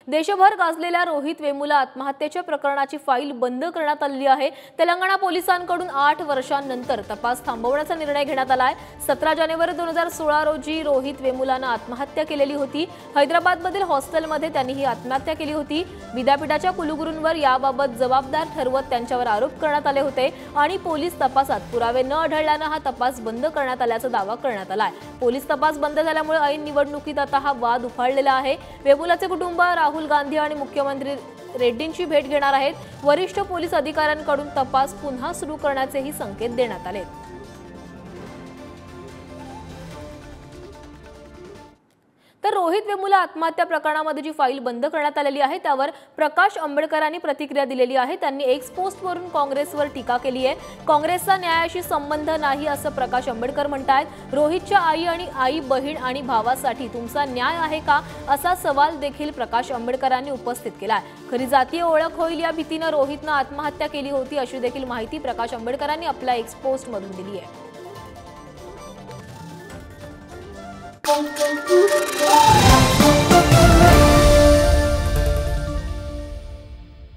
देशभर गाजलेल्या रोहित वेमुला आत्महत्येच्या प्रकरणाची फाईल बंद करण्यात आली आहे। तेलंगणा पोलिसांकडून 8 वर्षांनंतर तपास थांबवण्याचा निर्णय घेण्यात आला आहे। 17 जानेवारी 2016 रोजी रोहित वेमुलाने आत्महत्या केलेली होती। हैदराबादमधील हॉस्टेलमध्ये त्यांनी ही आत्महत्या केली होती। विद्यापीठाच्या कुलगुरूंवर याबाबत जबाबदार ठरवत त्यांच्यावर आरोप करण्यात आले होते आणि पोलीस तपासात पुरावे न आढळल्याने हा तपास बंद करण्यात आल्याचा दावा करण्यात आला आहे। पोलीस तपास बंद झाल्यामुळे ऐन निवडणुकीत आता हा वाद उफाळलेला आहे। वेमुलाचे कुटुंब राहुल गांधी आणि मुख्यमंत्री रेड्डींची भेट घेणार आहेत। वरिष्ठ पोलीस अधिकाऱ्यांकडून तपास पुन्हा सुरू करण्याचेही संकेत देण्यात आले। तर रोहित वेमुला आत्महत्या प्रकरणामध्ये जी फाईल बंद करण्यात आलेली आहे त्यावर प्रकाश आंबेडकरांनी प्रतिक्रिया दिलेली आहे। त्यांनी एक्स पोस्टवरून काँग्रेसवर टीका केली आहे। काँग्रेसचा न्यायाशी संबंध नाही असं प्रकाश आंबेडकर म्हणतात। रोहितच्या आई आणि आई बहीण आणि भावासाठी तुमचा न्याय आहे का असा सवाल देखील प्रकाश आंबेडकरांनी उपस्थित केला आहे। खरी जातीय ओळख होईल या भीतीने रोहितने आत्महत्या केली होती अशी देखील माहिती प्रकाश आंबेडकरांनी आपल्या एक्स पोस्टमधून दिली आहे।